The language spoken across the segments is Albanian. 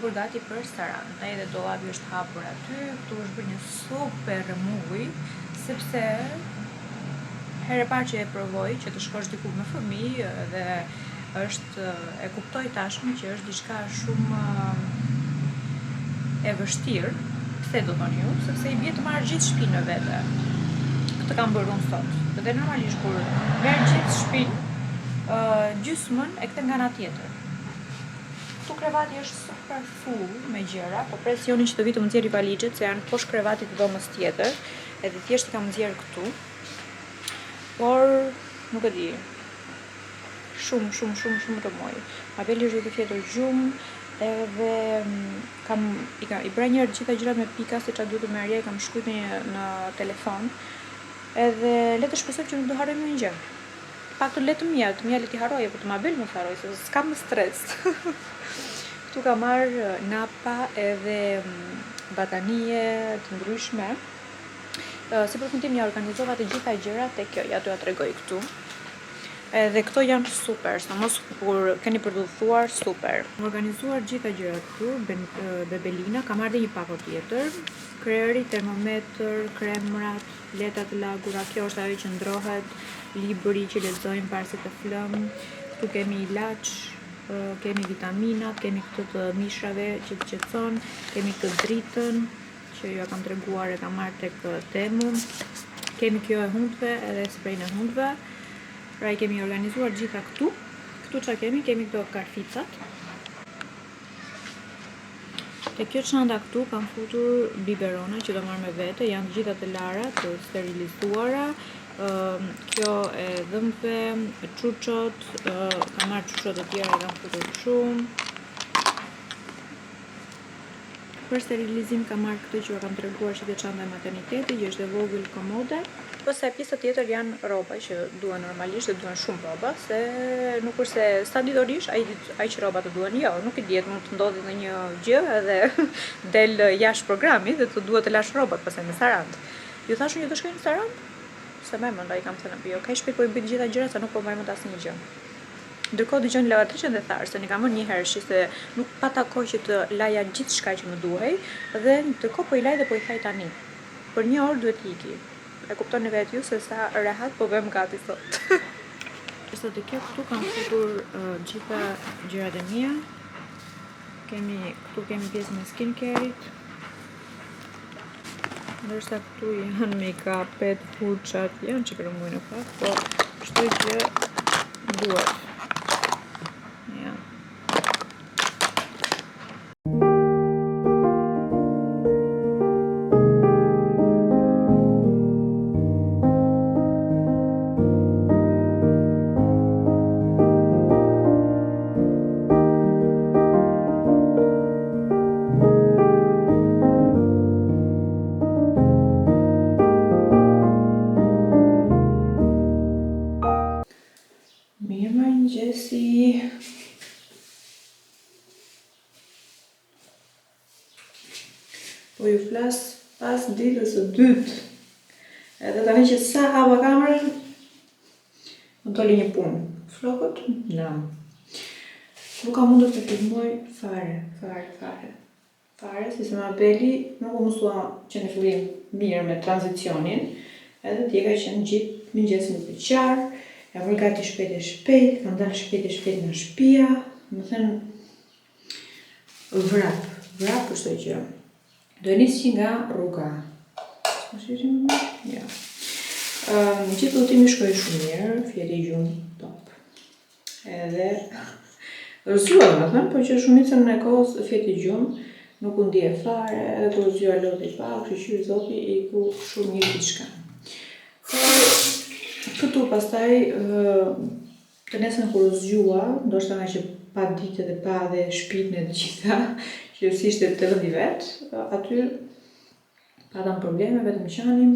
bërë gati për Sarandë. Edhe dollapi është hapur aty, këtu është bërë një super muj, sepse herë e parë që e provoj që të shkosh diku me fëmijë dhe e kuptoj tashmë që është diçka shumë e vështirë. Pse do thoni ju? Sepse i bie të marrë gjithë shtëpinë në vete. Këtë kam bërë unë sot. Dhe normalisht kur merr gjithë shtëpinë, gjysmën e kthe nga ana tjetër. Këtu krevati është super full me gjëra, po presionin që të vi të më nxjerrë valixhet se janë poshtë krevatit të dhomës tjetër, edhe thjesht i kam nxjerrë këtu. Por nuk e di. Shumë të moj. Mabeli është duke fjetur gjumë, edhe i bëra një herë gjitha gjërat me pika se çfarë duhet të merrja, i kam shkruajtur në telefon. Edhe le të shpresoj që nuk do harroj më një gjë. Pak të le të mja le t'i harroje, por të Mabel më harroj, se s'kam më stres. Këtu ka marrë napa edhe batanie të ndryshme. Si përfundim ja organizova të gjitha gjërat tek kjo, ja t'u tregoj këtu. Edhe këto janë super, sa mos kur keni për të thuar, super. Më organizuar gjitha gjërat këtu, bebelina, ka marrë dhe një pako tjetër, kreri, termometër, kremrat, leta të lagura, kjo është ajo që ndrohet, libri që lexojmë parëse të flëm, këtu kemi ilaç, kemi vitaminat, kemi këtë të mishrave që të qetëson, kemi këtë dritën që ju kam treguar e kam marrë tek Temu, kemi kjo e hundëve edhe sprejnë e hundëve. Pra i kemi organizuar gjitha këtu. Këtu çfarë kemi? Kemi këto karficat. Te kjo çanta këtu kam futur biberona që do marr me vete, janë të gjitha të lara, të sterilizuara. Kjo e dhëmve, çuçot, kam marrë çuçot e tjera, kam futur shumë. Për sterilizim kam marrë këtë që kam treguar që të çanta e maternitetit, që është e vogël komode. Ose pjesa tjetër janë rroba që duan normalisht, dhe duan shumë rroba, se nuk është se sa ditorisht ai që rroba të duan, jo, nuk i dihet, mund të ndodhi ndonjë gjë edhe del jashtë programit dhe të duhet të lash rrobat pastaj në Sarandë. Ju thashun që do shkoj në Sarandë? Se më mendoj kam thënë bio, kaj shpejt po i bëj të gjitha gjërat sa nuk po mbaj mend asnjë gjë. Ndërkohë dëgjoni lavatriçen dhe tharë, se një kam mërë një herë se nuk pata kohë që të laja gjithë shka që më duhej, dhe ndërkohë po i laj dhe po i thaj tani. Për një orë duhet iki. E kuptoni vetë ju se sa rehat po vëm gati sot. Qësa të kjo këtu kam futur gjitha gjërat e mia. Këtu kemi pjesën e skincare-it. Ndërsa këtu janë make-upet, furçat, janë që kërëmuj në fakt, po shtoj që duhet. Po ju flas pas ditës së dytë. Edhe tani që sa hapa kamerën, më doli një punë. Flokët? No. Nuk kam mundur të filmoj fare, si se Mabeli nuk u mësua që në fillim mirë me tranzicionin, edhe tje ka qenë gjithë mëngjesin në qarë, ja vërë gati shpejt, kam dalë shpejt në shtëpia, më thënë vrap për çdo gjë. Do e nisë nga rruga. Ja. Gjithë udhëtimi shkoi shumë mirë, fjeri gjumë, top. Edhe rëzua më thënë, po që shumicën e kohës fjeti gjumë, nuk u ndje fare, edhe kur rëzua loti pa, kështu zoti i ku shumë mirë diçka. Këtu pastaj të nesën kur rëzua, ndoshta nga që pa ditë dhe pa dhe shpirtin e të gjitha, që si ishte të vëndi vetë, aty patëm probleme, vetëm qanim,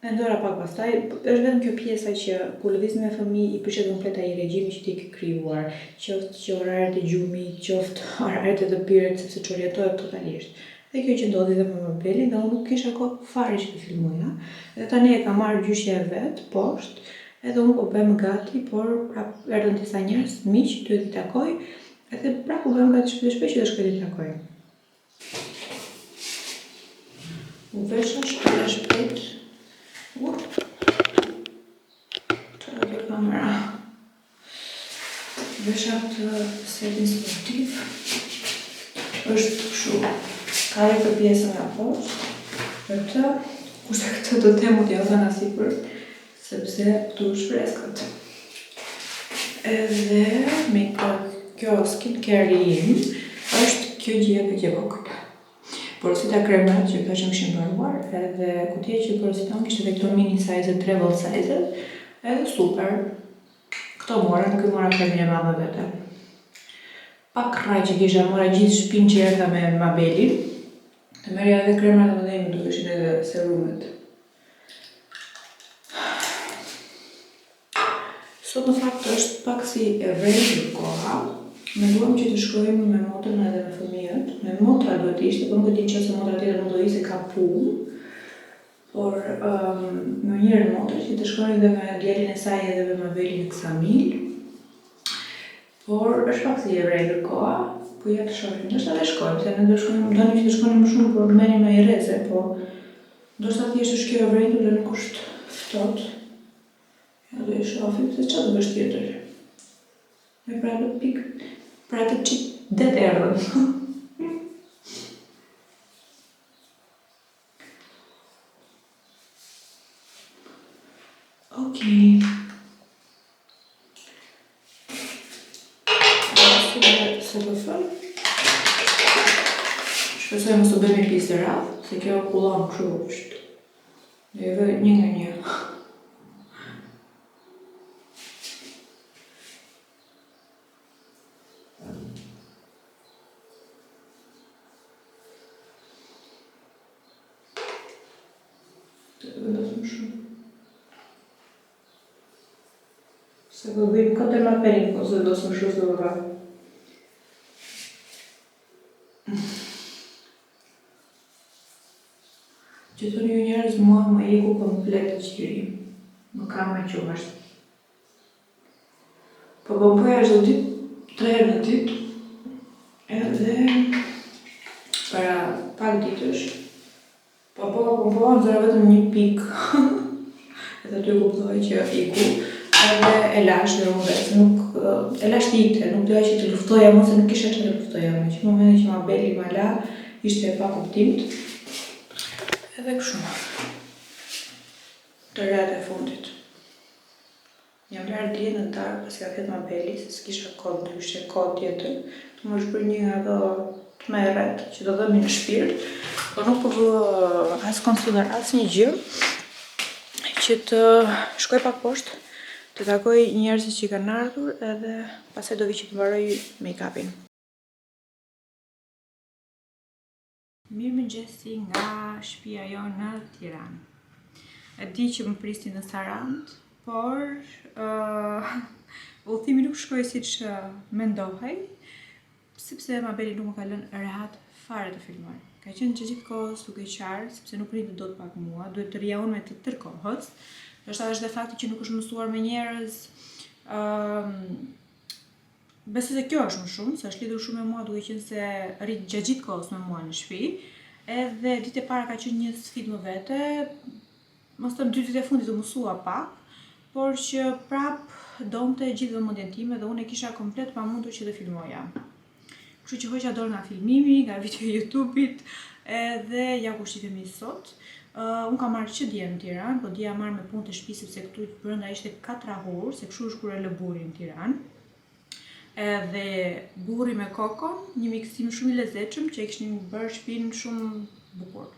ndora pak pastaj, është vetëm kjo pjesa që kur lëvizim me fëmijë i prishet komplet ai regjimi që ti ke krijuar, qoftë që oraret e gjumit, qoftë oraret e të pirët, sepse çorietohet totalisht. Dhe kjo që ndodhi dhe me Mabelin, dhe unë nuk kisha kohë fare që të filmoja, dhe tani e kam marrë gjyshja e vet, poshtë, edhe unë po bëjmë gati, por erdhën disa njerëz, miq, duhet i takoj, Edhe pra ku vëm ka të shpejt që të shkoj të takoj. U vesha shpejt. Të dhe kamera. Vesha të setin sportiv. Është kështu. Ka e për pjesën nga poshtë. Për të, kurse këtë do temu t'ja zana sipër, sepse këtu është freskët. Edhe me kjo skincare im, është kjo gjë për gjevokët. Porosita kremat që ka që më këshim përruar, edhe kutje që porositon kishtë edhe këto mini size, travel size, edhe super. Këto mora, nuk i mora kremin e madhe vete. Pak raj që kisha mora gjithë shpin që erda me Mabelin, të merja edhe kremat dhe mëdhejmë të këshin edhe serumet. Sot në fakt është pak si e vrejtë koha. Menduam që të shkojmë me motrën edhe me fëmijët. Me motra duhet ishte, por nuk e di nëse motra tjetër nuk do ishte ka punë. Por me njërën motrë që të shkojmë dhe me djelin e saj edhe me Mabelin e Ksamil. Por është pak si e vrejtë koha. Po ja të shohim, ndoshta dhe shkojmë, se ne do që të shkojmë më shumë për menim në i reze, po ndoshta thjesht është kjo e vrejtur dhe nuk është ftohtë. Ja do i shohim se çfarë do bësh tjetër. Me pra të pikë, pra të qik det erdhën. Okej. Se do fëll. Shpesoj mos u bëmi pisë radhë, se kjo kullon kështu është. Dhe e vë një nga një. Të vendosëm shumë. Se do bëjmë këtë ma perin, ose vendosëm shumë së vëra. Që të një njerëz mua më iku komplet të qiri. Më kam me qumësht. Po bëmpoja është do ditë, 3 herë në ditë. Edhe para pak ditësh. Po në zara vetëm 1 pikë. Edhe ty kuptoj që iku. Edhe e lash dhe unë vetë. Nuk e lash të ikte, nuk doja që të luftoja më se nuk isha që të luftoja më. Që momentin që Mabeli ma la, ishte e pa kuptimt. Edhe kështu. Të rrët e fundit. Jam larë djetë në darë pas ka fjetë Mabeli, se s'kisha kod ndryshe, kod tjetër. Të më shbër një nga do të me rrët, që do dhemi në shpirt, por nuk po vë as konsider as një gjë, që të shkoj pak poshtë, të takoj njerëzit që i kanë ardhur, edhe pastaj do vi që të mbaroj make-upin. Mirë mëngjesi nga shtëpia jonë në Tiranë. E di që më prisni në Sarandë, por udhëtimi nuk shkoi siç mendohej, sepse Mabeli nuk më ka lënë rehat fare të filmoj. Ka qenë që gjithë kohës duke qarë, sepse nuk rritë dot pak mua, duhet të rria unë me të tërë kohës. Ndoshta është dhe fakti që nuk është mësuar me njerëz. Besoj se kjo është më shumë, se është lidhur shumë me mua duke qenë se rrit gjatë gjithë kohës me mua në shtëpi. Edhe ditë e para ka qenë një sfidë më vete, mos të 2 ditë e fundit u mësua pak, por që prap donte gjithë vëmendjen time dhe unë e kisha komplet pamundur që të filmoja. Kështu që hoqa dorë nga filmimi, nga video e YouTube-it, edhe ja ku shifemi sot. Unë kam marrë që dje në Tiranë, po dje marrë me punë të shtëpisë sepse këtu brenda ishte 4 orë, se kështu është kur e lë burri në Tiranë. Edhe burri me kokon, një miksim shumë i lezetshëm që e kishin bërë shtëpinë shumë bukur.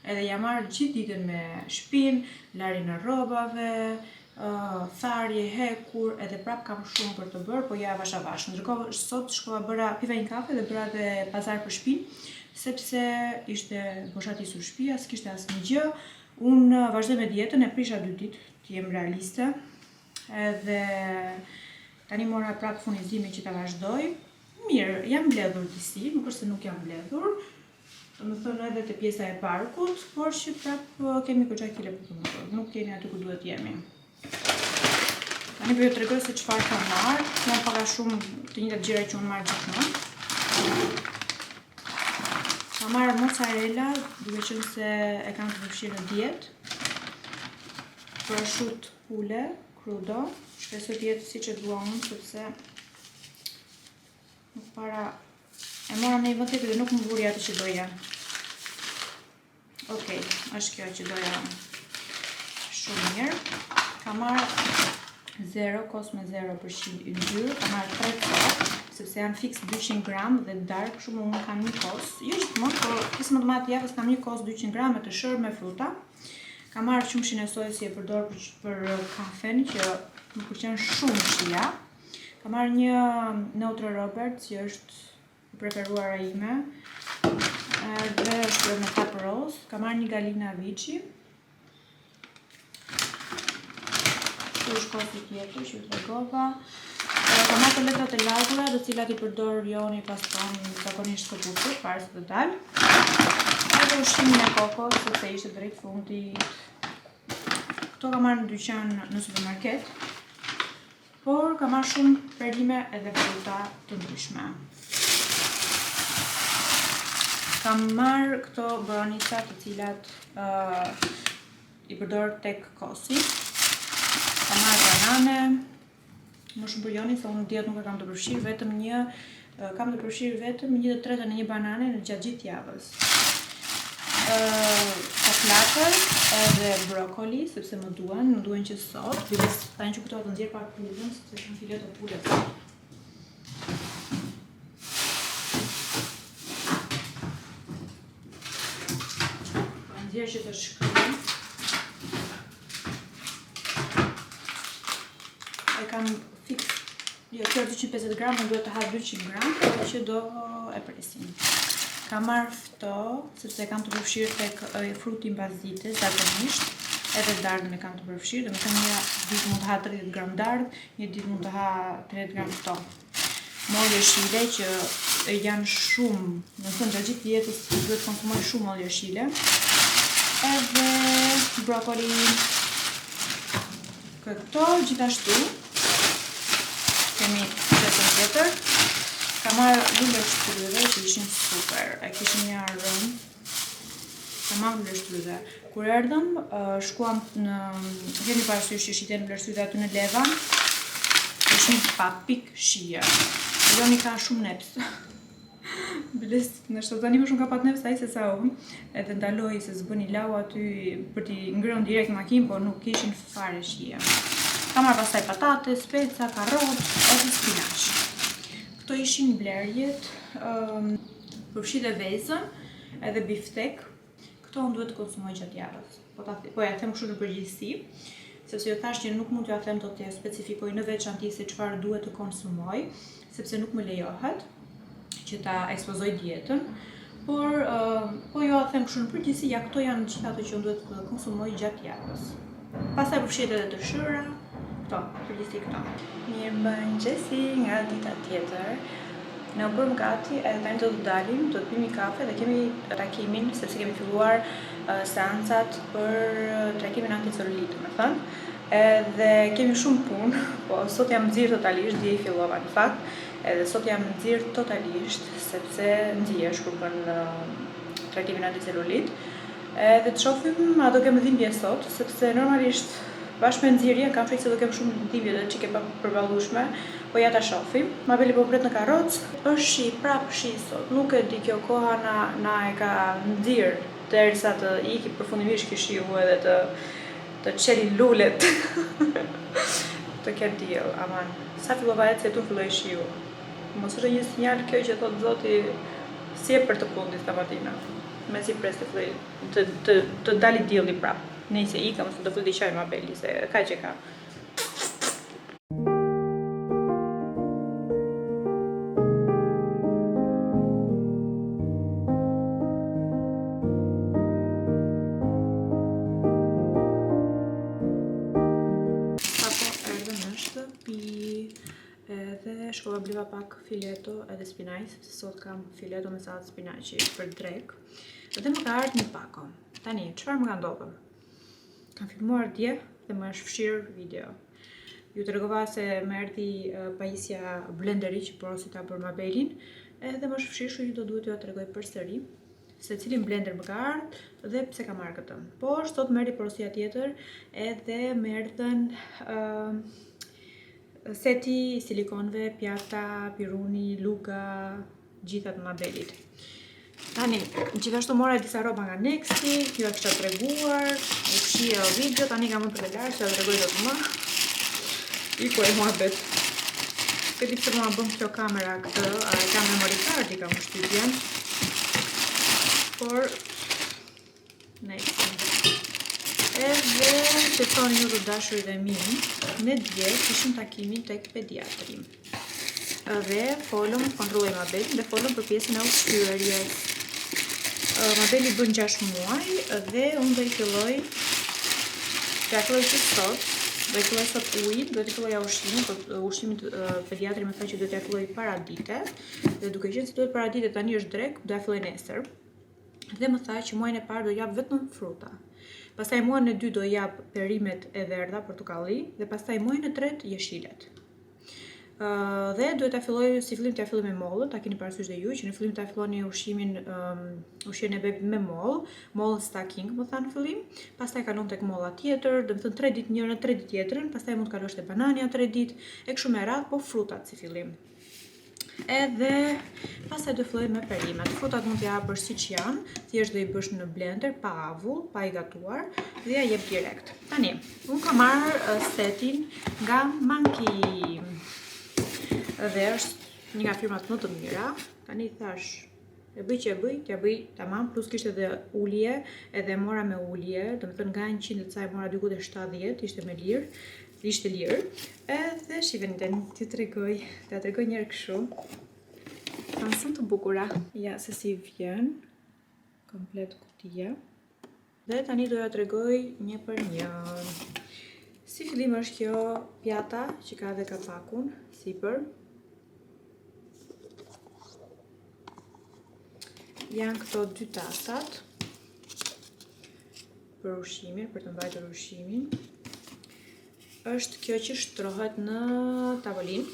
Edhe ja marrë gjithë ditën me shtëpinë, larjen e rrobave, tharje, hekur, edhe prap kam shumë për të bërë, po ja avash. Ndërkohë sot shkova piva një kafe dhe bëra dhe pazar për shtëpinë, sepse ishte boshatisur shtëpia, s'kishte asnjë gjë. Unë vazhdoj me dietën, e prisha 2 ditë, të jem realiste. Edhe tani mora prapë furnizimin që ta vazhdoj. Mirë, jam mbledhur disi, nuk është se nuk jam mbledhur. Do të thonë edhe te pjesa e parkut, por që prapë kemi goxha kile për të mësuar. Nuk kemi aty ku duhet jemi. Tani po ju tregoj se çfarë kam marrë. Janë pak a shumë të njëjtat gjëra që unë marr gjithmonë. Kam marrë mozzarella, duke qenë se e kam të përfshirë në dietë. Prosciutto pule, crudo. Shpresoj të jetë siç e dua unë, sepse më para e mora në një vend tjetër dhe nuk më vuri atë që doja. Okej, është kjo që doja shumë mirë. Kam marrë 0, kos me 0% yngjyrë, kam marrë 3 copë, sepse janë fix 200 gram dhe dark, shumë unë kam një kos. Jo gjithmonë, por pjesë më të madhe të javës kam një kos 200 gram të shërë me fruta. Kam marrë qumshin e sojës si e përdor për kafen, që më pëlqen shumë shija. Kam marrë një Neutra Robert, që është preferuara ime, dhe është me kapë roz. Kam marrë një Galina Vici. Kjo është kosi tjetër që ju tregova. Kam marrë të letrat e lagura, të cilat i përdor Joni pastron zakonisht këpucët, para se të dalë. Edhe ushqimin e kokos, sepse ishte drejt fundit. Këto kam marrë në dyqan në supermarket, por kam marrë shumë perime edhe fruta të ndryshme. Kam marrë këto boronisa të cilat i përdor tek kosi. Kam marrë banane, më shumë për Joni, se unë dietë nuk e kam të përfshirë, vetëm kam të përfshirë vetëm 1/3 në një banane në gjatë gjithë javës. Koklatër edhe brokoli, sepse më duhen që sot, biles tani që këto të nxjerr pak pulën, sepse kanë fileto pule. Nxjerr që të shkruaj. E kam fix, jo, kjo 250 gram, më duhet të ha 200 gram, që do e presim. Kam marrë këto, sepse kam të përfshirë tek fruti mbasdites, zakonisht, edhe dardhën e kam të përfshirë, dhe me thënë një ditë mund të ha 30 gram dardhë, një ditë mund të ha 30 gram këto. Mollë jeshile që janë shumë, në thënë gjatë gjithë jetës duhet konsumoj shumë mollë jeshile. Edhe brokoli. Këto gjithashtu kemi pjesën tjetër. Kam marrë lule shtryve që ishin super, e kishin një aromë. Kam marrë lule shtryve. Kur erdhëm, shkuam në... Kemi parasysh që shiten lule shtryve aty në Levan. Ishin pa pik shije. Joni ka shumë neps. Biles, nështë tani më shumë ka pat neps ai se sa unë. Edhe ndaloj se zbëni lau aty për t'i ngrënë direkt në makinë, por nuk kishin fare shije. Kam marrë pastaj patate, speca, karrotë, edhe spinaq. Këto ishin blerjet, përfshi dhe vezën, edhe biftek. Këto unë duhet të konsumoj gjatë javës. Po ja them kështu në përgjithësi, sepse ju thash që nuk mund t'ja them të t'ja specifikoj në veçanti se çfarë duhet të konsumoj, sepse nuk më lejohet që ta ekspozoj dietën, por po ju a them kështu në përgjithësi, ja këto janë gjithë ato që unë duhet të konsumoj gjatë javës. Pastaj përfshihet edhe të shëra, këto, përgjithësi këto. Mirëmëngjesi nga dita tjetër. Ne u bëm gati edhe tani do të dalim, do të pim një kafe dhe kemi takimin, sepse kemi filluar seancat për trajtimin anticelulit, me thënë. Edhe kemi shumë punë, po sot jam nxirr totalisht, dje i fillova në fakt, edhe sot jam nxirr totalisht, sepse nxjehesh kur bën trajtimin anticelulit. Edhe të shohim a do kem dhimbje sot, sepse normalisht bashkë me nxirjen kam frikë se do kem shumë dhimbje dhe çike pa përballueshme, po ja ta shohim. Mabeli po pret në karrocë, është shi, prap shi sot. Nuk e di, kjo koha na e ka nxirr derisa të iki përfundimisht ky shiu edhe të çeli lulet. Të ketë diell, aman. Sa fillova ecë se tu filloi shiu. Mos është një sinjal kjo që thot Zoti si e për të fundit stamatina. Me si pres të dali dielli prap. Nëse ikam, se do të diqaj Mabeli, se kaq e ka. Edhe shkova bliva pak fileto edhe spinaq, sepse sot kam fileto me sallatë spinaqi për drek. Dhe më ka ardhur një pako. Tani, çfarë më ka ndodhur? Kam filmuar dje dhe më është fshirë video. Ju tregova se më erdhi pajisja blenderi që porosita për Mabelin, edhe më shpeshishu ju do duhet t'ju tregoj përsëri se cilin blender më ka ardhur dhe pse ka marrë këtë. Por sot më erdhi porosia tjetër edhe më erdhën seti silikonve, pjata, piruni, luka, gjitha të Mabelit. Tani, gjithashtu mora disa rroba nga Nexti, ju e kisha treguar, u fshija video, tani kam më për të larë, që tregoj dot më. Iku e muhabet. Këti pse më bëm kjo kamera këtë, a e kam memory card, i kam shtypjen. Por, Nexti. Edhe, që thoni ju të dashurit e mi, ne dje kishim takimin tek pediatri. Dhe folëm, kontrolloj Mabelin dhe folëm për pjesën e ushqyerjes. Mabeli bën 6 muaj dhe unë do i filloj që sot, do i filloj sot ujin, do t'i filloj ushqimin pediatri më tha që do t'ia filloj para dite, dhe duke qenë se duhet para dite tani është drek, do ja filloj nesër. Dhe më tha që muajin e parë do jap vetëm fruta. Pastaj muajin e dytë do jap perimet e verdha, portokalli, dhe pastaj muajin e tretë jeshilet. Dhe duhet ta filloj si fillim t'ia filloj me mollën, ta keni parasysh dhe ju që në fillim ta filloni ushqimin e bebit me mollën stacking, më thanë në fillim, pastaj kalon tek molla tjetër, do të thënë 3 ditë njërin, 3 ditë tjetrën, pastaj mund të kalosh te banania 3 ditë, e kështu me radhë, po frutat si fillim. Edhe pastaj do filloj me perimet. Frutat mund t'ja hapësh siç janë, thjesht do i bësh në blender pa avull, pa i gatuar, dhe ja jep direkt. Tani, unë kam marrë setin nga Manki. Dhe është një nga firmat më të mira. Tani thash, e bëj që e bëj, t'ja bëj tamam, plus kishte edhe ulje, edhe mora me ulje, do të thënë nga 100 të saj mora diku te 70, ishte me lirë, ishte lirë. Edhe shiheni tani, t'ju tregoj një herë kështu. Kanë shumë të bukura. Ja se si vjen komplet kutia. Dhe tani do ja tregoj një për një. Si fillim është kjo pjata që ka edhe kapakun sipër. Janë këto 2 tasat për ushqimin, për të mbajtur ushqimin. Është kjo që shtrohet në tavolinë.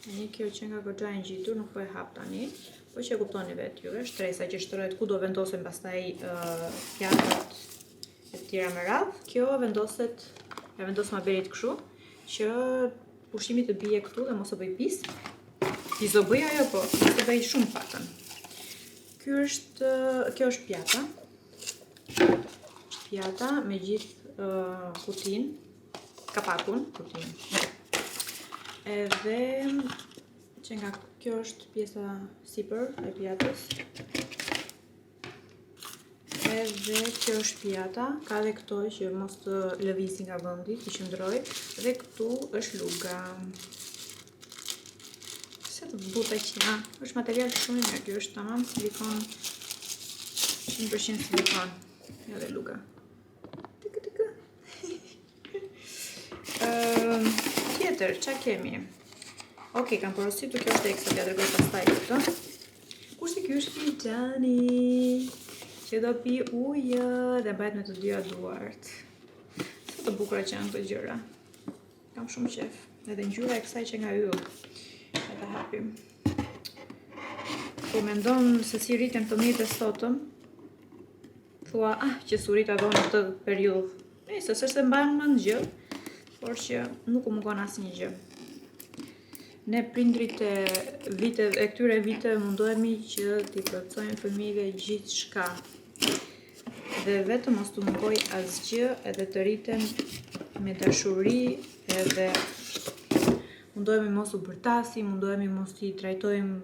Tani kjo që nga goxha e ngjitur nuk po e hap tani, po që e kuptoni vetë juve, shtresa që shtrohet ku do vendosen pastaj pjatat e tjera me radhë. Kjo vendoset, ja vendos Mabelit kështu, që ushqimi të bie këtu dhe mos e bëj pis. Pis do bëj ajo, po mos e bëj shumë pakën. Kjo është pjata. Pjata me gjithë kutin, kapakun, kutin. Edhe që nga kjo është pjesa sipër e pjatës. Edhe kjo është pjata, ka dhe këto që mos të lëvizin nga vendi, të qëndroj, dhe këtu është luga. Se të buta që nga, është material shumë i mirë, kjo është tamam silikon, 100% silikon, edhe luga. Tjetër, qa kemi? Ok, kam porositur, kjo është ekstra, t'ja tregoj pastaj këtë. Kurse kjo është finxhani që do pi ujë dhe bëhet me të dyja duart. Sa të bukura që janë këto gjëra. Kam shumë qef. Edhe ngjyra e kësaj që nga yll. E ta hapim. Po mendon se si rritën fëmijët e sotëm, thua, që surita do në këtë periudhë. Nëse s'është mban mend gjë, por që nuk u mungon asnjë gjë. Ne prindrit e këtyre viteve mundohemi që t'i plotësojmë fëmijëve gjithçka. Dhe vetëm mos t'u mungoj asgjë, edhe të rriten me dashuri, edhe mundohemi mos u bërtasim, mundohemi mos t'i trajtojmë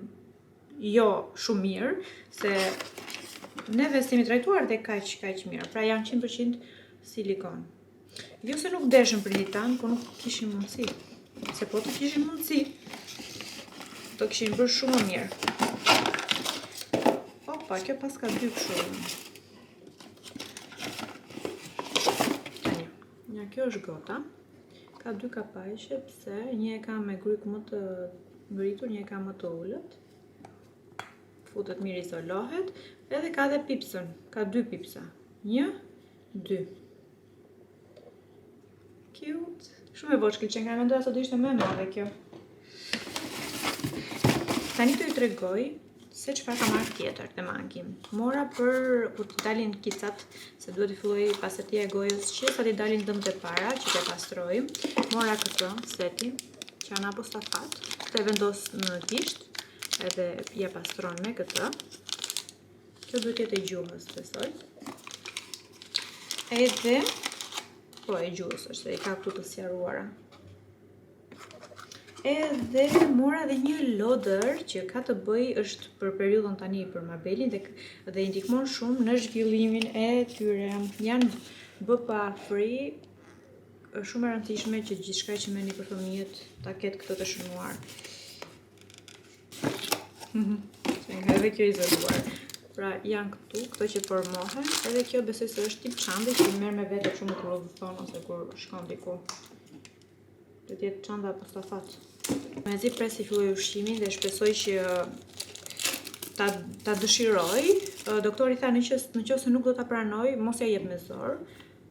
jo shumë mirë, se neve s'jemi trajtuar dhe kaq mirë. Pra janë 100% silikon. Jo se nuk deshën prindit tanë, po nuk kishin mundësi. Se po të kishin mundësi, do kishin bërë shumë më mirë. Opa, kjo pas ka 2 kështu. Tani, ja kjo është gota. Ka 2 kapajshe, pse një e ka me gryk më të ngritur, një e ka më të ullët. Futet mirë, izolohet. Edhe ka dhe pipsën, ka 2 pipsa. 1, 2. Shumë e voçkël që nga mendoja se do ishte më e madhe kjo. Tani do ju tregoj se çfarë kam marrë tjetër te Manki. Mora për kur të dalin kicat, se duhet të filloj pastërtia e gojës që sa të dalin dëmtë e para që të pastroj. Mora këtë seti që janë apostafat. Këtë e vendos në gisht edhe ja pastron me këtë. Kjo duhet jetë e gjuhës, besoj. Edhe po e gjuhës është, se i ka këtu të sjaruara. Edhe mora dhe një lodër që ka të bëj është për periudhën tani për mabelin dhe i ndihmon shumë në zhvillimin e tyre. Janë BPA free, është shumë e rëndësishme që gjithçka që merrni për fëmijët ta ketë këtë të shënuar. Nga edhe kjo izoluar. Pra janë këto që formohen, edhe kjo besoj se është tip çandi që merr me vete shumë kur udhëton ose kur shkon diku. Do të jetë çanda apostafat. Mezi pres i filloj ushqimin dhe shpresoj që ta dëshiroj. Doktori tha nëse nuk do ta pranoj, mos ja jep me zor.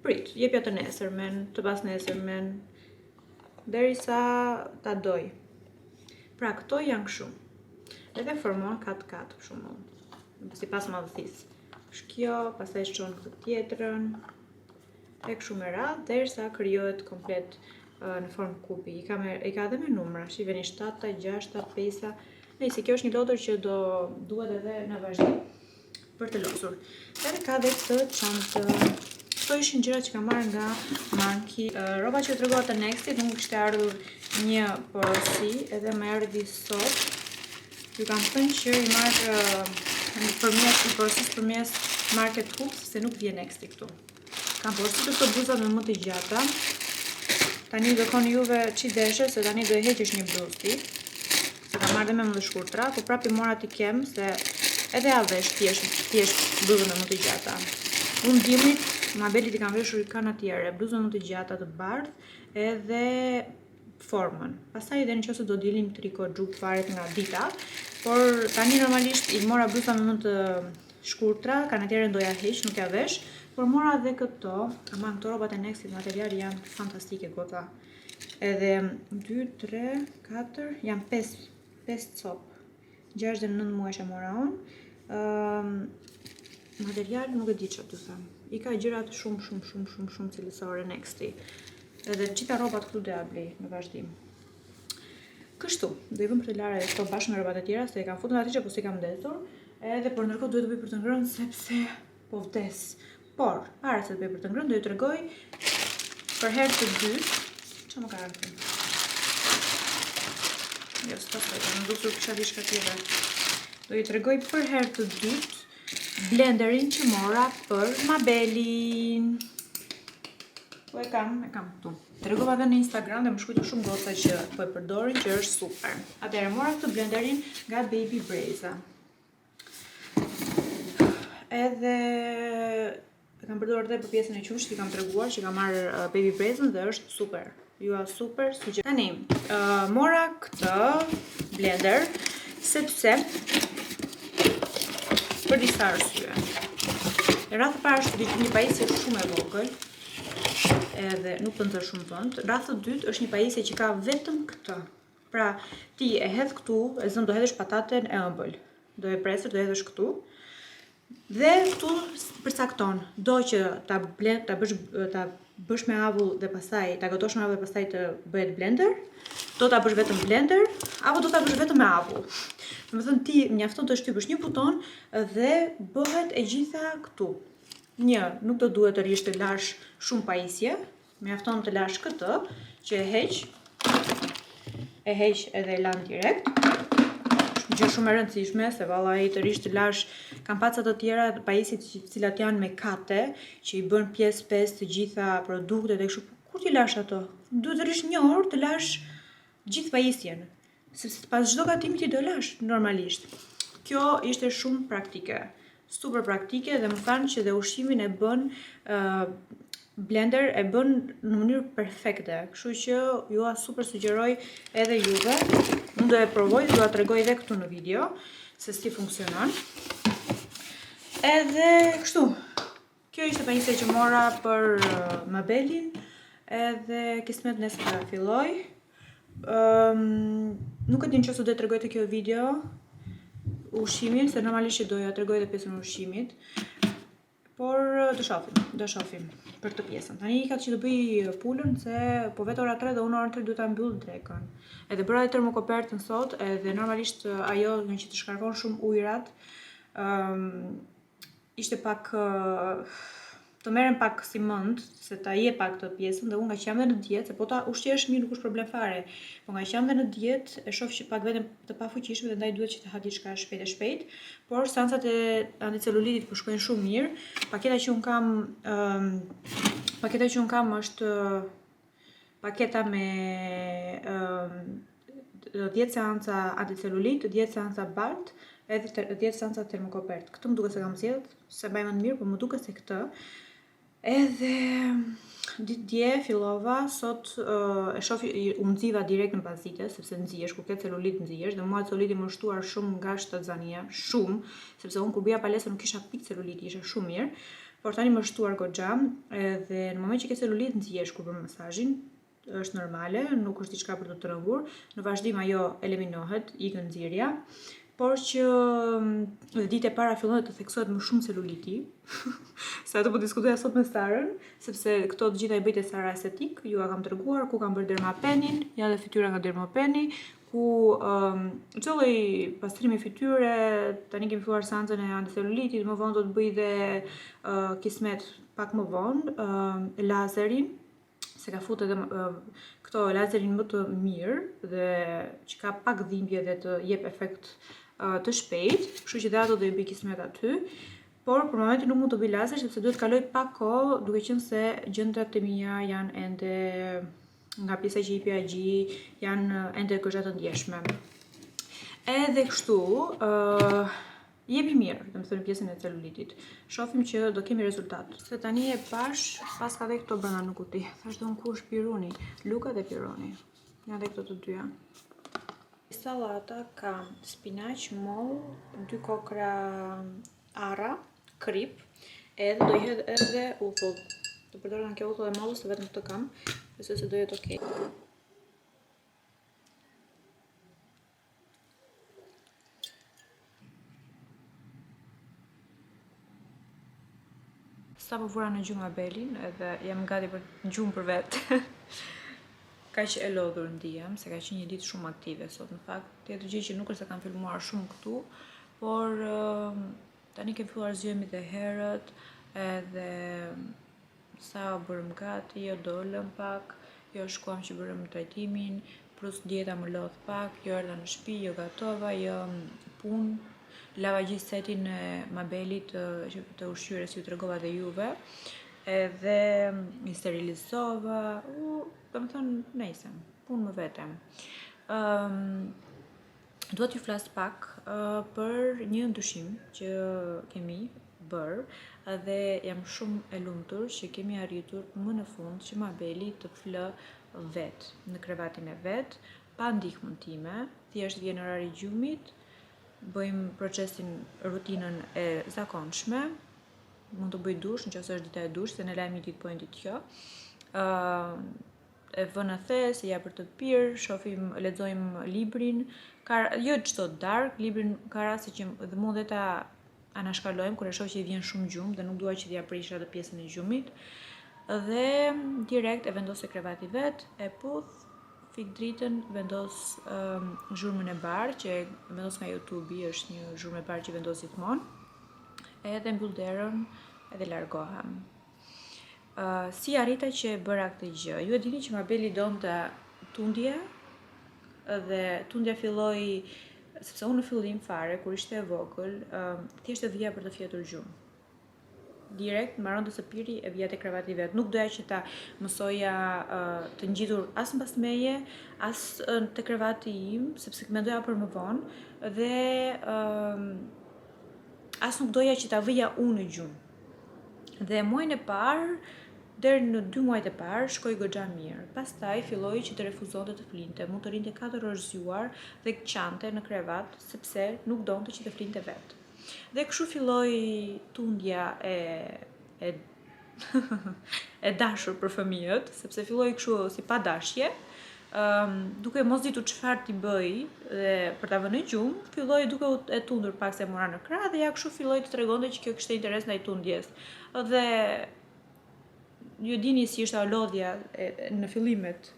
Prit, jepja të nesërmen, të pas nesërmen, derisa ta doj. Pra këto janë kështu. Edhe formon kat për shembull. Sipas madhësisë. Kjo, pastaj shçon këtë tjetrën, e kështu me radhë, derisa krijohet komplet në formë kupi. I ka edhe me numra, shiheni 7, 6, 5. Nëse kjo është një lodër që do duhet edhe në vazhdim për të losur. Edhe ka edhe këtë çantë. Këto ishin gjërat që kam marrë nga Manki. Rroba që tregova të Nextit nuk kishte ardhur një porosi, edhe më erdhi sot. Ju kam thënë që i marr përmes Market Hoops, se nuk vjen Nexti këtu. Kam porositur këto bluzat me më të gjata. Tani do koni juve ç'i deshe, se tani do e heqësh një bluzë. Se kam marrë dhe me më të shkurtra, po prapë mora t'i kem se edhe avesh thjesht bluzën me më të gjata. Unë dimrit, mabelit i kam veshur kanë atjere, bluzën më të gjata të bardhë edhe formën. Pastaj edhe nëse do dilin triko xhup varet nga dita, por tani normalisht i mora bluza me më të shkurtra, kanatiere ndoja heq, nuk ja vesh, por mora edhe këto, ama këto rrobat e Nextit materiali janë fantastike gota. Edhe 2, 3, 4, janë 5 copë. 69 muaj e mora unë. Material nuk e di çfarë të them. I ka gjërat shumë cilësore Nexti. Edhe gjitha rrobat këtu do ja blej në vazhdim. Kështu, do i vëm për të larë këto bashkë me rrobat e tjera, se e kam futur aty që po si kam ndezur, edhe por ndërkohë duhet të bëj për të ngrënë sepse po vdes. Por, para se të bëj për të ngrënë, do ju tregoj për herë të dytë, çfarë më ka ardhur. Jo, s'ka, më duket kisha diçka tjetër. Do ju tregoj për herë të dytë blenderin që mora për mabelin. Po e kam këtu. Tregova edhe në Instagram dhe më shkruajtë shumë goca që po e përdorin, që është super. Atëherë mora këtë blenderin nga Baby Breza. Edhe e kam përdorur edhe për pjesën e qumshit, i kam treguar që kam marrë Baby Brezën dhe është super. Super sugjer. Tani, mora këtë blender sepse për disa arsye. Rreth para është një pajisje shumë e vogël. Edhe nuk të nxjerr shumë vend. Rreth të dytë është një pajisje që ka vetëm këtë. Pra, ti e hedh këtu, e zën do hedhësh pataten e ëmbël. Do e presësh, do hedhësh këtu. Dhe këtu përcakton, do që ta bësh me avull dhe pastaj ta gotosh me avull dhe pastaj të bëhet blender, do ta bësh vetëm blender, apo do ta bësh vetëm me avull. Domethënë ti mjafton të shtypësh një buton dhe bëhet e gjitha këtu. Nuk do duhet të rish të lash shumë pajisje, mjafton të lash këtë, që e heq edhe e lan direkt. Gjë shumë e rëndësishme, se valla ai të rish të lash kampacat të tjera, pajisjet të cilat janë me kate, që i bën pjesë të gjitha produktet e kështu. Kur ti lash ato? Duhet të rish 1 orë të lash gjithë pajisjen, sepse pas çdo gatimi ti do lash normalisht. Kjo ishte shumë praktike. Super praktike dhe më thanë që dhe ushqimin e bën blender e bën në mënyrë perfekte. Kështu që ju super sugjeroj edhe juve. Unë do e provoj, do a tregoj edhe këtu në video se si funksionon. Edhe kështu. Kjo ishte pajisja që mora për mabelin. edhe kismet nes para filloj. Nuk e din që do të tregoj të kjo video ushqimin, se normalisht që doja tregoj dhe pjesën e ushqimit, por do shohim për këtë pjesën. Tani ka që të bëj pulën, se po vetë ora 3 dhe unë orën 3 duhet ta mbyll drekën. Edhe bëra dhe termokopertën sot, edhe normalisht ajo nga që të shkarkon shumë ujrat, ishte pak të merrem pak si mend, se ta je pak këtë pjesën, dhe unë nga që jam dhe në dietë, se po ta ushqesh mirë nuk është problem fare, po nga që jam dhe në dietë, e shoh që pak vetëm të pafuqishme dhe ndaj duhet që të ha diçka shpejt, por seancat e anticelulitit po shkojnë shumë mirë. Paketa që un kam është paketa me 10 seanca anticelulit, 10 seanca BART, edhe 10 seanca termokopert. Këtë më duket se kam zgjedh, se mbaj më të mirë, por më duket se këtë. Edhe dje fillova, sot e shoh u nxiva direkt në bazite, sepse nxihesh kur ke celulit nxihesh, dhe mua celuliti më shtuar shumë nga shtatzania, shumë, sepse unë kur bija palesër nuk kisha pikë celuliti, isha shumë mirë, por tani më shtuar goxha, edhe në moment që ke celulit nxihesh kur bën masazhin, është normale, nuk është diçka për të trembur, në vazhdim ajo eliminohet, ikën nxirja. Por që ditë e para fillon të theksohet më shumë celuliti, se ato po diskutoja sot me Sarën, sepse këto të gjitha i bëjtë Sara estetik, ju a kam treguar, ku kam bërë dermapenin, ja dhe fytyra nga dermapeni, ku çolloj pastrimi fytyre, tani kemi filluar seancën e anticelulitit, më vonë do të bëj dhe kismet pak më vonë, lazerin, se ka futur edhe këto lazerin më të mirë dhe që ka pak dhimbje dhe të jep efekt të shpejt, kështu që dhe ato do i bëj kismet aty, por për momentin nuk mund të bëj lazer sepse duhet kaloj pak kohë, duke qenë se gjëndrat e mia janë ende nga pjesa që i PAG janë ende goxha të ndjeshme. Edhe kështu, jepi mirë, dhe më thënë pjesën e celulitit. Shohim që do kemi rezultat. Se tani e pash, pas ka dhe këto brenda në kuti. Thash do në ku është piruni, Luka dhe piruni. Nga dhe këto të dyja. Salata kam spinaq, moll, 2 kokra arra, krip, edhe do i hedh edhe uthull. Do përdor nga kjo uthull e mollës, se vetëm këtë kam, besoj se do jetë okay. Sa po vura në gjumë Abelin, edhe jam gati për gjumë për vetë. Kaq e lodhur ndihem, se ka qenë një ditë shumë aktive sot. Në fakt, tjetër gjë që nuk është se kam filmuar shumë këtu, por tani kemi filluar zgjohemi dhe herët, edhe sa bërëm gati, jo dolëm pak, jo shkuam që bërëm trajtimin, plus dieta më lodh pak, jo erdha në shtëpi, jo gatova, jo punë. Lava gjithë setin e Mabelit të ushqyerjes që ju tregova dhe juve, edhe i sterilizova, do më thënë nejse, punë më vetëm. Duhet ju flas pak për një ndryshim që kemi bërë, dhe jam shumë e lumtur që kemi arritur më në fund që Mabeli të flë vetë në krevatin e vet, pa ndihmën time, thjesht vjen orari i gjumit, bëjmë procesin, rutinën e zakonshme, mund të bëj dush nëse është dita e dush, se në lajmi ditë po ditë kjo. E vënë thes, ja për të pirë, shohim, lexojmë librin, jo çdo darkë, librin ka raste që dhe mund dhe ta anashkalojmë kur e shoh që i vjen shumë gjumë dhe nuk dua që t'ja prish atë pjesën e gjumit. Dhe direkt e vendos te krevati vet, e puth, fik dritën, vendos zhurmën e barë, që e vendos nga YouTube, është një zhurmë e barë që vendos gjithmonë, edhe mbyll derën edhe largohem. Si arrita që bëra këtë gjë? Ju e dini që Mabeli donte tundje, dhe tundja filloi, sepse unë në fillim fare, kur ishte e vogël, thjesht e vija për të fjetur gjumë. Direkt mbaronte së piri e vija te krevati vet. Nuk doja që ta mësoja të ngjitur as mbas meje, as te krevati im, sepse mendoja për më vonë, dhe as nuk doja që ta vëja unë gjumë. Dhe muajin e parë, deri në 2 muajt e parë, shkoi goxha mirë. Pastaj filloi që të refuzonte të flinte, mund të rinte 4 orë zgjuar dhe qante në krevat, sepse nuk donte që të flinte vetë. Dhe kështu filloi tundja e e dashur për fëmijët, sepse filloi kështu si pa dashje, duke mos ditur çfarë t'i bëj dhe për ta vënë gjumë, filloi duke e tundur pak se mora në krah dhe ja kështu filloi të tregonte që kjo kishte interes ndaj tundjes. Dhe ju dini si është lodhja në fillimet,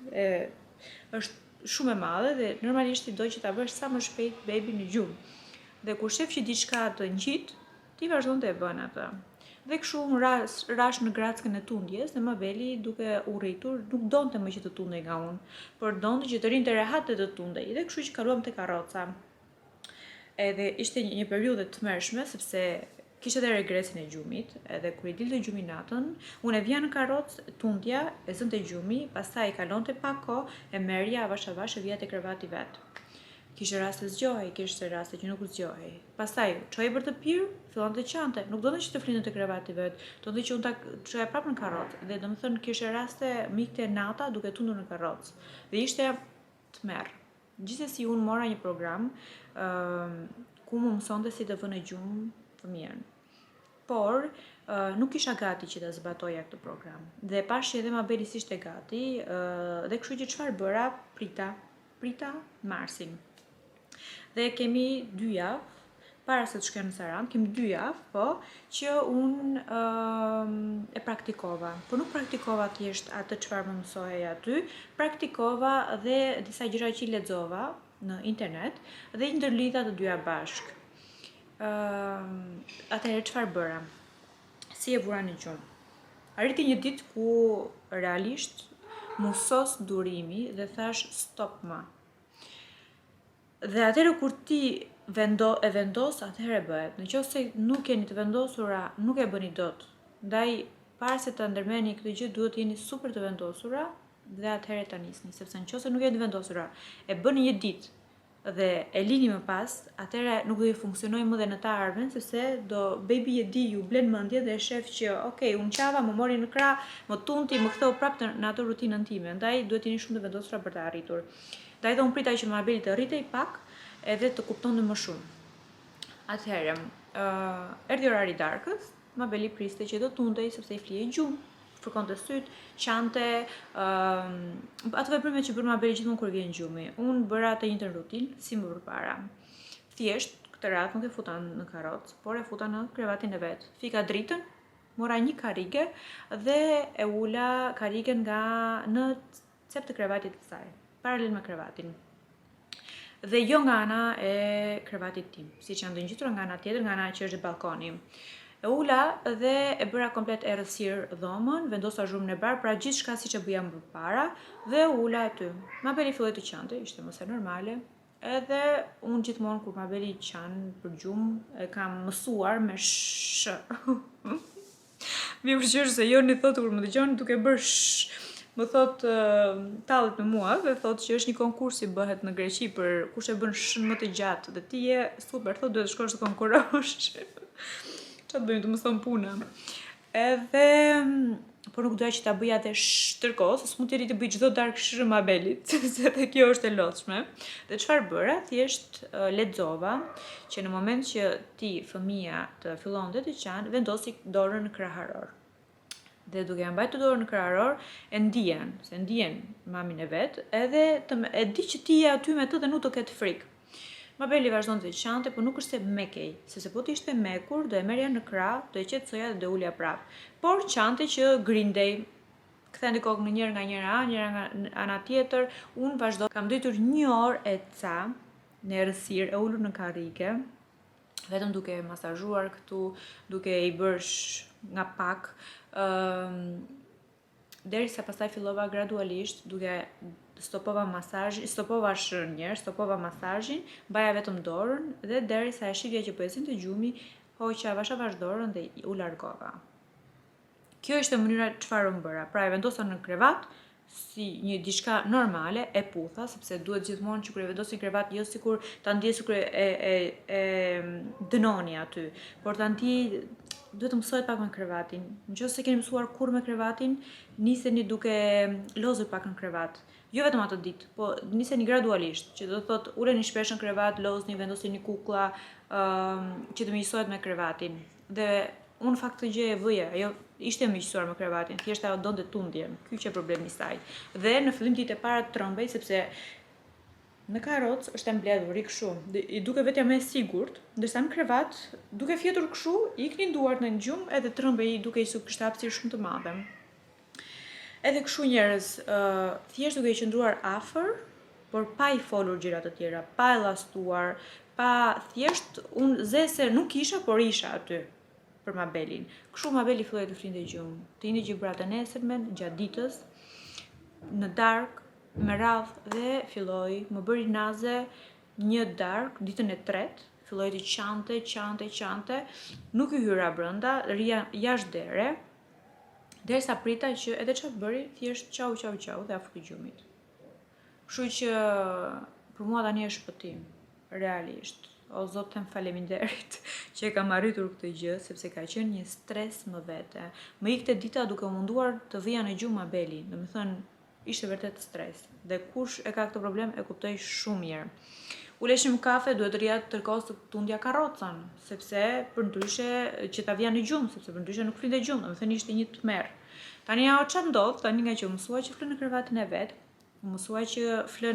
është shumë e madhe dhe normalisht ti do që ta bësh sa më shpejt baby në gjumë. Dhe kur shef që diçka të ngjit, ti vazhdon të e bën atë. Dhe kështu më rash në grackën e tundjes dhe Mabeli duke u rritur, nuk donte më që të tundej nga unë, por donte që të rinte rehat dhe të tundej. Dhe kështu që kaluam te karroca. Edhe ishte një periudhë të tmerrshme sepse kishte edhe regresin e gjumit, edhe kur I dilte gjumi natën, unë e vija në karrocë, tundja, e zënte gjumi, pastaj kalonte pak kohë, e merrja avash avash e vija te krevati vet. Kishte raste zgjohej, kishte raste që nuk zgjohej. Pastaj çoje për të pirë, fillon të qante, nuk donte që të flinte te krevati vet, donte që unë ta çoja prapë në karrocë. Dhe domethënë kishte raste mikte nata duke tundur në karrocë. Dhe ishte tmerr. Gjithsesi unë mora një program ku më mësonte si të vënë gjumë fëmijën. Por nuk isha gati që ta zbatoja këtë program. Dhe pash që edhe Mabeli s'ishte gati, dhe kështu që çfarë bëra? Prita marsin. Dhe kemi 2 javë, para se të shkoj në Saran, kemi 2 javë, po, që unë e praktikova. Por nuk praktikova thjesht atë çfarë më mësohej aty, praktikova dhe disa gjëra që I lexova në internet dhe I ndërlidha të dyja bashk. Atëherë çfarë bëra? Si e vura në gjumë? Arriti një ditë ku realisht musos durimi dhe thash stop më. Dhe atëherë kur ti e vendos, atëherë bëhet. Nëse nuk jeni të vendosura, nuk e bëni dot. Ndaj para se ta ndërmeni këtë gjë, duhet jeni super të vendosura dhe atëherë ta nisni, sepse nëse nuk jeni të vendosura, e bëni një ditë dhe e lini më pas, atëherë nuk do të funksionojë më dhe në të ardhmen, sepse baby e di ju blen mendje dhe e shef që okay, unë qava, më mori në krah, më tunti, më ktheu prapë në atë rutinën time. Ndaj duhet jeni shumë të vendosura për të arritur. Ndaj dhe unë prita që Mabeli të rritej pak edhe të kuptonte më shumë. Atëherë, erdhi orari darkës, Mabeli priste që do tundej sepse I flihej gjumë, fërkonte syt, qante, ato veprime që bën Mabeli gjithmonë kur vjen gjumi. Unë bëra të njëjtën rutinë si më përpara. Thjesht këtë radhë nuk e futa në karrocë, por e futa në krevatin e vet. Fika dritën, mora një karrige dhe e ula karrigen në cep të krevatit të saj, paralel me krevatin. Dhe jo nga ana e krevatit tim, siç janë të ngjitura nga ana tjetër, nga ana që është balkoni. E ula dhe e bëra komplet errësir dhomën, vendosa zhurmën e bar, pra gjithçka siç e bëja më përpara dhe ula aty. Mabeli filloi të qante, ishte mos e normale. Edhe unë gjithmonë kur Mabeli qan për gjumë e kam mësuar me sh. Mi përqysh se jo një thotë kur më dëgjon duke bërë sh. Më thot tallet me mua dhe thot që është një konkurs I bëhet në Greqi për kush e bën shën më të gjatë dhe ti je super, thot duhet të shkosh të konkurosh. Çfarë bëjmë të mëson puna. Edhe por nuk doja që ta bëja atë tërkohës, s'mund të bëj çdo darkë shën Mabelit, se edhe kjo është e lodhshme. Dhe çfarë bëra? Thjesht lexova që në moment që ti fëmia të fillonte të qan, vendosi dorën në kraharor. Dhe duke ja mbajtur dorën në kraharor, e ndihen mamin e vet, edhe e di që ti je aty me të dhe nuk do ketë frikë. Mabeli vazhdon të qante, por nuk është se mekej, sepse po të ishte mekur, do e merrja në krah, do e qetësoja dhe do ulja prap. Por qante që grindej, kthente kokën në njëra nga ana tjetër, unë vazhdo. Kam ditur 1 orë e ca në errësirë, e ulur në karrige, vetëm duke masazhuar këtu, duke I bërsh nga pak, derisa pastaj fillova gradualisht duke stopova shënjer, stopova masazhin, mbaja vetëm dorën dhe derisa e shifja që po e zinte gjumi, hoqa avash dorën dhe u largova. Kjo ishte mënyra çfarë unë bëra. Pra e vendosa në krevat si një diçka normale, e putha, sepse duhet gjithmonë që kur e vendosi në krevat jo sikur ta ndjej sikur e dënoni aty, por ta ndjej duhet të mësohet pak me krevatin. Nëse keni mësuar kurrë me krevatin, niseni duke lozur pak në krevat. Jo vetëm atë ditë, po niseni gradualisht, që do të thotë uleni shpesh në krevat, lozni, vendosni kukulla, që të mësohet me krevatin. Dhe unë fakt të gjë e vëja, ajo ishte miqësuar me kravatin, thjesht ajo donte tundjen, ky që problemi i saj. Dhe në fillim ditët e para të trembej sepse në karrocë është e mbledhur i kështu, i duke vetja më e sigurt, ndërsa në krevat, duke fjetur kështu, i iknin duart në gjumë edhe trembej duke i su kishte hapësirë shumë të madhe. Edhe kështu njerëz, thjesht duke i qëndruar afër, por pa i folur gjëra të tjera, pa e llastuar, pa thjesht unë zese nuk isha, por isha aty për Mabelin. Kështu Mabeli filloi të flinte gjumë. Të indi gjibrat e nesërmen, gjatë ditës, në darkë, me radh dhe filloi më bëri naze një darkë, ditën e tretë, filloi të qante, nuk i hyra brenda, rria jashtë dere, derisa prita që edhe çfarë bëri, thjesht çau dhe afro gjumit. Kështu që për mua tani është shpëtim, realisht. O Zot, them faleminderit që e kam arritur këtë gjë, sepse ka qenë një stres më vete. Më ikte dita duke munduar të vija në gjumë Mabeli, domethënë ishte vërtet stres. Dhe kush e ka këtë problem e kuptoj shumë mirë. Uleshim kafe, duhet të rria tërkohës të tundja karrocën, sepse për ndryshe që ta vija në gjumë, sepse për ndryshe nuk flinte gjumë, domethënë ishte një tmerr. Tani ajo çfarë ndodh, tani nga që mësua që flë në krevatin e vet, mësua që flë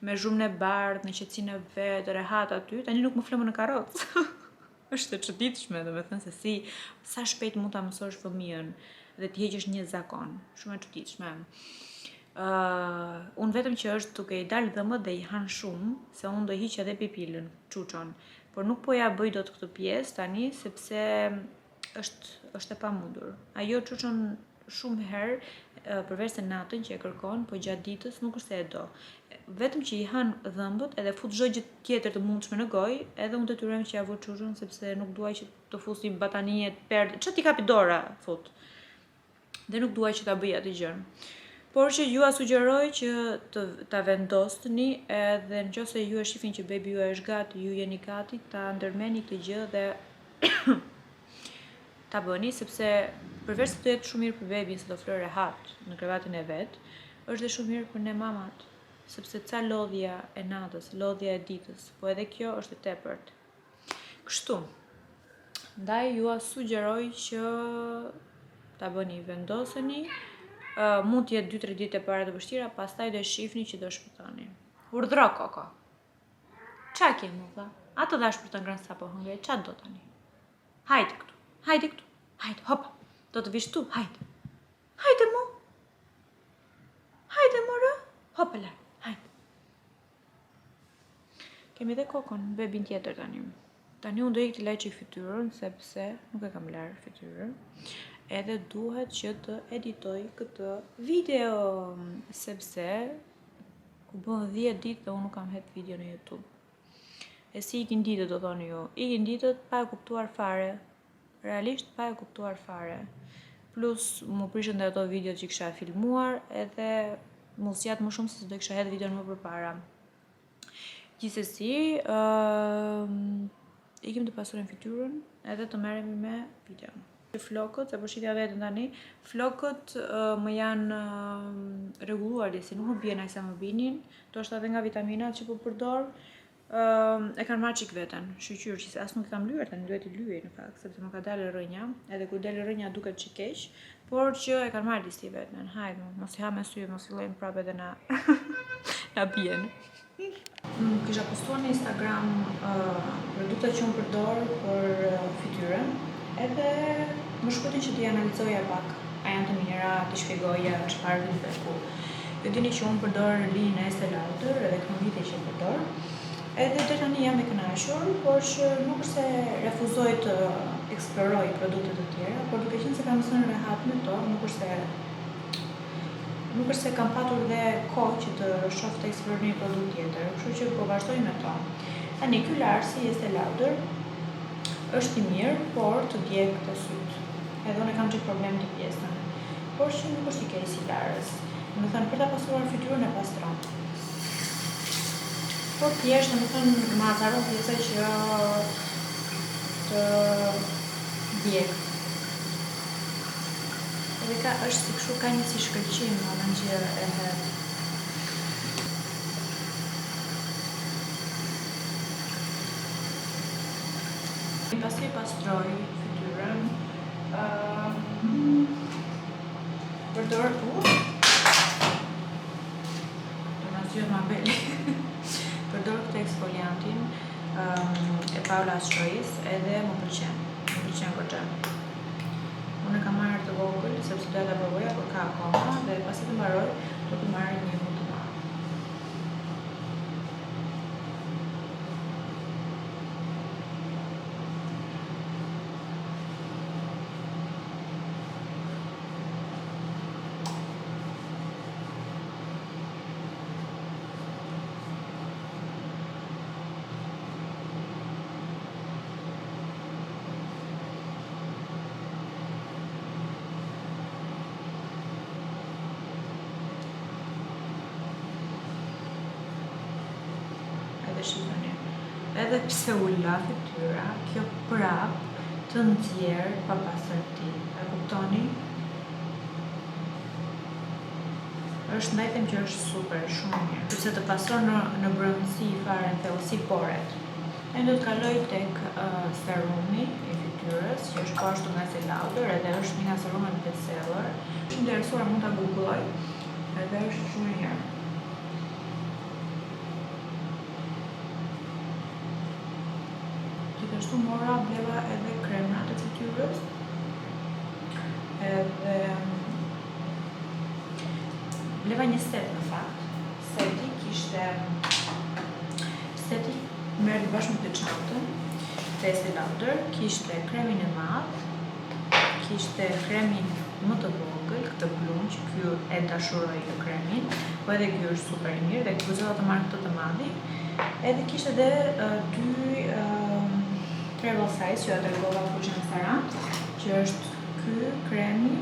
me zhumën e bardhë, në qetësinë e vet, rehat aty, tani nuk më flë më në karrocë. Është e çuditshme, domethënë se sa shpejt mund ta mësosh fëmijën dhe të heqësh një zakon, shumë e çuditshme. Unë vetëm që është duke i dalë dhëmbët dhe i han shumë, se unë do hiq edhe pipilën, çuçon, por nuk po ja bëj dot këtë pjesë tani sepse është e pamundur. Ajo çuçon shumë herë, përveç se natën që e kërkon, po gjatë ditës nuk është se e do. Vetëm që i han dhëmbët edhe fut çdo gjë tjetër të mundshme në gojë, edhe unë detyrojmë që ja vë çuçun sepse nuk duaj që të fusi batanie, perdë, çfarë ti kapi dora, thot. Dhe nuk duaj që ta bëj atë gjën. Por që ju a sugjeroj që ta vendosni edhe nëse ju e shifin që bebi ju është gati, ju jeni gati, ta ndërmeni këtë gjë dhe ta bëni, sepse përveç se do jetë shumë mirë për bebin se do flë rehat në krevatin e vet, është dhe shumë mirë për ne mamat, sepse ca lodhja e natës, lodhja e ditës, po edhe kjo është e tepërt. Kështu, ndaj ju a sugjeroj që ta bëni, vendoseni, mund të jetë 2-3 ditë e para të vështira, pastaj do e shihni që do shpëtoni. Urdhro Koko. Qa ke mu dha? A të dhash për të ngrënë sa po hëngrej? Qa do tani? Hajde këtu. Hajde, hopa. Do të vish tu, hajde. Hajde mu. Hajde mora. Hopa lart, hajde. Kemi dhe Kokon, bebin tjetër tani. Tani unë do ikë të laj qik fytyrën, sepse nuk e kam larë fytyrën. Edhe duhet që të editoj këtë video, sepse ku bën 10 ditë dhe unë nuk kam hetë video në YouTube. E si ikin ditët, do thoni ju. Ikin ditët pa e kuptuar fare. Realisht pa e kuptuar fare. Plus mu prishën dhe ato video që kisha filmuar, edhe mu zgjat më shumë se do kisha hetë video në më përpara. Gjithsesi, ikim të pasurin fytyrën edhe të merremi me videon. Flokët, se përshitja vetën tani, flokët më janë rregulluar si nuk më bien sa më binin, ndoshta edhe nga vitaminat që po përdor, e kanë marrë çik veten, shqyr që as nuk kam lyer tani, duhet i lyej në fakt, sepse më ka dalë rrënja, edhe kur del rrënja duket çik keq, por që e kanë marrë disi veten. Hajde, mos i ha me sy, mos fillojmë prapë edhe na bien. Kisha postuar në Instagram produktet që unë përdor për fytyrën, edhe më shkruajnë që t'i analizoja pak, a janë të mira, t'i shpjegoja çfarë vjen për ku. Ju dini që unë përdor linjën e Estée Lauder, edhe këto vite që përdor. Edhe deri tani jam e kënaqur, por që nuk është se refuzoj të eksploroj produkte të tjera, por duke qenë se kam mësuar rehat me to, nuk është se kam patur dhe kohë që të shoh të eksploroj një produkt tjetër, kështu që po vazhdoj me to. Tani ky larsi Estée Lauder është i mirë, por të djeg të syt. Edhe unë kam çik problem të pjesën. Por që nuk është i keq si larës. Do të thënë për ta pasuar fytyrën e pastron. Por thjesht, do të thënë më azaron pjesa që të djeg. Edhe është si kështu, ka një si shkëlqim në nxjerrë e herë. Pasi pastroj fytyrën, Përdor Përdor këtë eksfoliantin e Paula Choice edhe më pëlqen goxha. Unë e kam marrë të vogël sepse doja ta provoja, por ka akoma dhe pasi të mbaroj do të marr një më të madh. Shifoni. Edhe pse u la fytyra, kjo prap të nxjerr pa pastërti. E kuptoni? Është ndajtem që është super, shumë mirë. Sepse të pason në brendësi fare në thellësi poret. E do të kaloj tek serumi i fytyrës, që është po ashtu nga Estée Lauder, edhe është një nga serumet bestseller. Është interesuar, mund ta googloj, edhe është shumë e mirë. Gjithashtu mora bleva edhe kremrat e fytyrës, edhe bleva një set në fakt. Seti merret bashkë me çantën të Estée Lauder, kishte kremin e madh, kishte kremin më të vogël, këtë blum që ky e dashuroj të kremin, po edhe ky është super i mirë dhe guxova të marr këtë të madhin, edhe kishte edhe dy travel size që atë tregova fushë në Saran, që është ky kremi,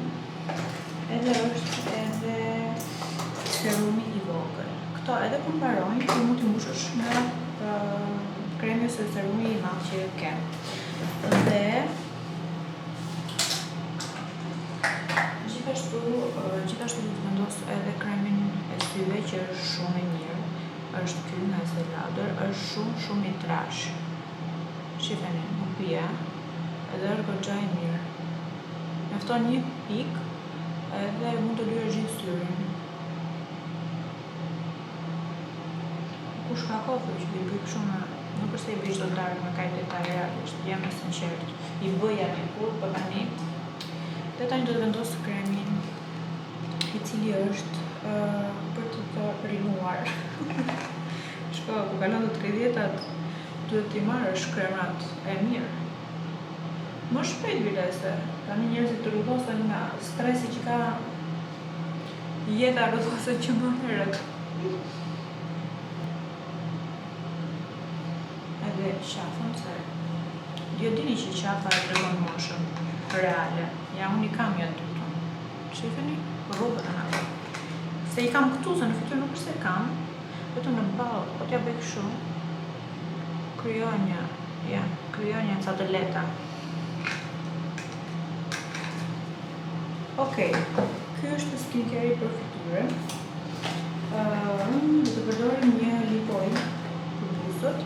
edhe është edhe serumi i vogël. Këto edhe kur mbarojnë, ti mund t'i mbushësh me kremi ose serumi i madh që ke. Dhe gjithashtu do të vendos edhe kremin e syve që është shumë i mirë. Është ky nga Estée Lauder, është shumë i trash. Shifeni, nuk pija, edhe është goxha i mirë. Mjafton një pikë edhe mund të lyhesh gjithë syrin. Kush ka kohë që i bëj shumë, nuk është se i bëj çdo darkë me kaq detaje realisht, jam e sinqert. I bëja dikur, po tani do të vendos kremin i cili është për të rinuar. Shko, ku kalon të 30-at, duhet t'i marrësh kremrat e mirë. Më shpejt vilese, tani njerëzit të rrudhosen nga stresi që ka jeta, rrudhosen që më herët. Edhe qafën se jo dini që qafa e tregon moshën reale. Ja, unë i kam janë të tonë. Shifeni? Rrugët e nga. Se i kam këtu, se në fytyrë nuk është se kam, vetëm në ballë, po t'ja bëj kështu. Krijon një ca të leta. Okej, ky është skincare për fytyrë. Do të përdorim një lip oil për buzët,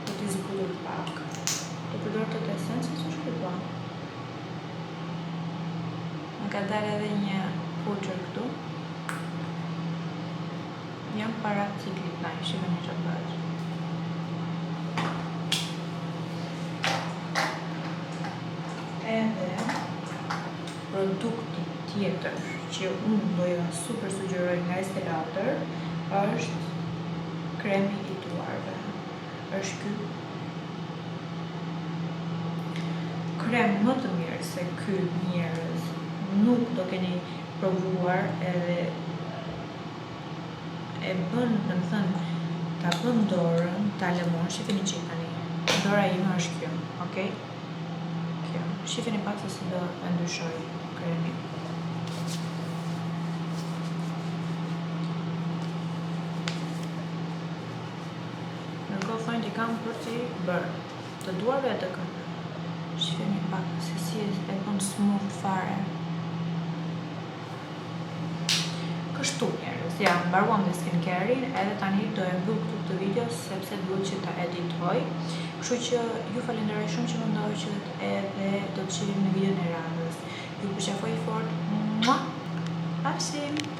do t'i zbutur pak. Do përdor këtë esencë që shkruan. Më ka dalë edhe një pudër këtu. Jam para ciklit na, shikoni çfarë bëhet. Edhe produkti tjetër që unë doja super sugjeroj nga Estée Lauder është kremi i duarve. Është ky krem më të mirë se ky njerëz nuk do keni provuar, edhe e bën, domethënë, ta bën dorën, ta lëmon, shifeni që tani. Dora ime është kjo, okay? Kjo. Shifeni pak se si do e ndryshoj kremin. Nërkohë thonë që kam për t'i bërë të duarve e të këmbëve. Shifeni pak se si e bën smooth fare. Kështu njerëz, ja, mbaruam me skincare-in, edhe tani do e mbyll këtu këtë video sepse duhet që ta editoj. Kështu që ju falenderoj shumë që më ndoqët edhe do të shihemi në videon e radhës. Ju përqafoj fort. Mua! Pafshim!